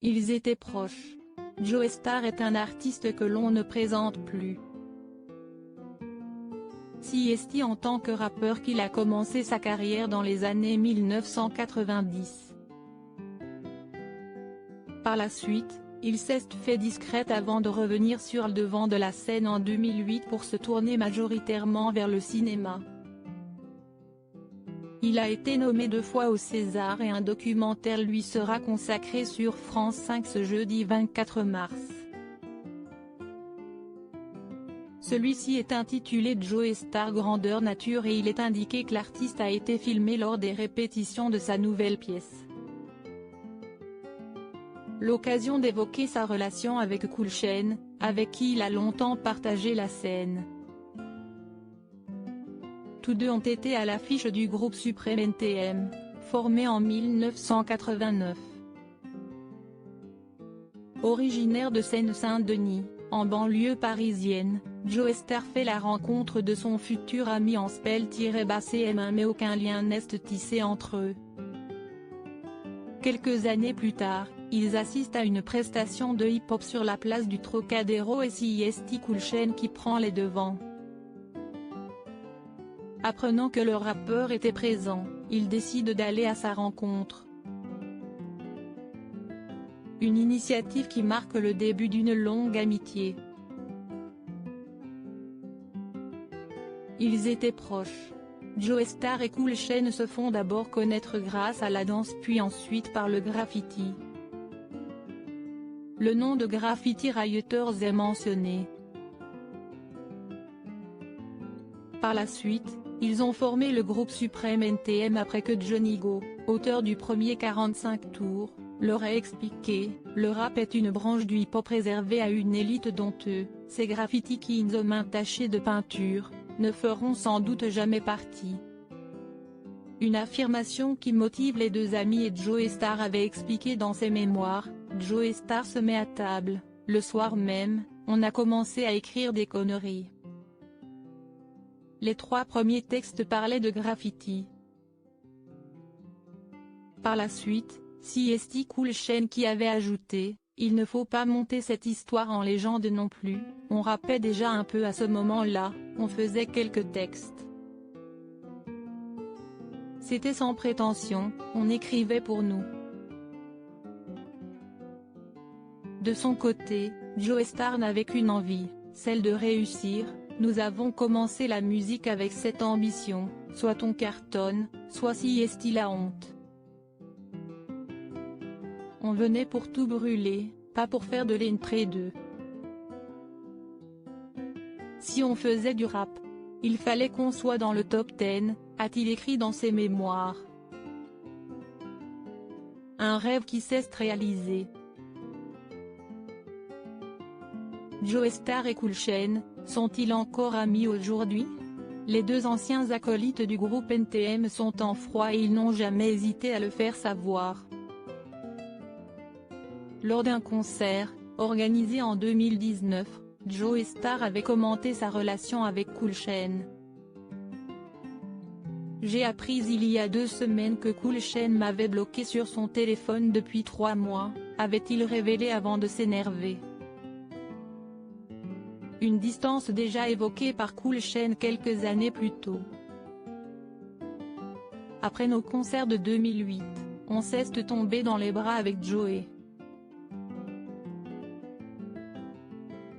Ils étaient proches. Joe Starr est un artiste que l'on ne présente plus. C'est en tant que rappeur qu'il a commencé sa carrière dans les années 1990. Par la suite, il s'est fait discret avant de revenir sur le devant de la scène en 2008 pour se tourner majoritairement vers le cinéma. Il a été nommé 2 fois au César et un documentaire lui sera consacré sur France 5 ce jeudi 24 mars. Celui-ci est intitulé Joe Starr Grandeur Nature et il est indiqué que l'artiste a été filmé lors des répétitions de sa nouvelle pièce. L'occasion d'évoquer sa relation avec Cool Chain, avec qui il a longtemps partagé la scène. Tous deux ont été à l'affiche du groupe Supreme NTM, formé en 1989. Originaire de Seine-Saint-Denis, en banlieue parisienne, Joe Starr fait la rencontre de son futur ami en spell-CM1 mais aucun lien n'est tissé entre eux. Quelques années plus tard, ils assistent à une prestation de hip-hop sur la place du Trocadéro et c'est Cool Chain qui prend les devants. Apprenant que le rappeur était présent, il décide d'aller à sa rencontre. Une initiative qui marque le début d'une longue amitié. Ils étaient proches. Joe Starr et Cool Chain se font d'abord connaître grâce à la danse puis ensuite par le graffiti. Le nom de Graffiti Rioters est mentionné. Par la suite, ils ont formé le groupe Supreme NTM après que Johnny Go, auteur du premier 45 tours, leur a expliqué, le rap est une branche du hip-hop réservée à une élite dont eux, ces Graffiti Kings aux mains tachées de peinture, ne feront sans doute jamais partie. Une affirmation qui motive les deux amis et Joe Starr avait expliqué dans ses mémoires, Joe Starr se met à table, le soir même, on a commencé à écrire des conneries. Les 3 premiers textes parlaient de graffiti. Par la suite, c'est Cool Chain qui avait ajouté, il ne faut pas monter cette histoire en légende non plus, on rappait déjà un peu à ce moment-là, on faisait quelques textes. C'était sans prétention, on écrivait pour nous. De son côté, Joe Starr n'avait qu'une envie, celle de réussir. Nous avons commencé la musique avec cette ambition, soit on cartonne, soit c'est la honte. On venait pour tout brûler, pas pour faire de l'entrée d'eux. Si on faisait du rap, il fallait qu'on soit dans le top 10, a-t-il écrit dans ses mémoires. Un rêve qui s'est réalisé. Joe Starr et Cool Chain, sont-ils encore amis aujourd'hui? Les deux anciens acolytes du groupe NTM sont en froid et ils n'ont jamais hésité à le faire savoir. Lors d'un concert, organisé en 2019, Joe Starr avait commenté sa relation avec Cool Chain. J'ai appris il y a 2 semaines que Cool Chain m'avait bloqué sur son téléphone depuis 3 mois, avait-il révélé avant de s'énerver. Une distance déjà évoquée par Cool Chain quelques années plus tôt. Après nos concerts de 2008, on s'est tombé dans les bras avec Joey.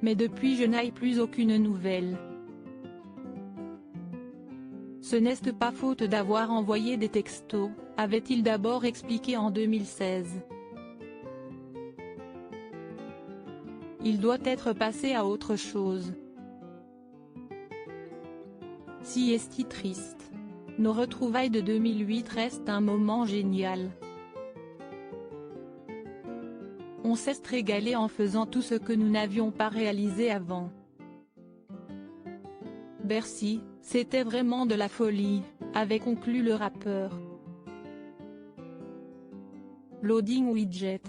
Mais depuis je n'ai plus aucune nouvelle. Ce n'est pas faute d'avoir envoyé des textos, avait-il d'abord expliqué en 2016. Il doit être passé à autre chose. C'est triste. Nos retrouvailles de 2008 restent un moment génial. On s'est régalé en faisant tout ce que nous n'avions pas réalisé avant. Bercy, c'était vraiment de la folie, avait conclu le rappeur. Loading widget.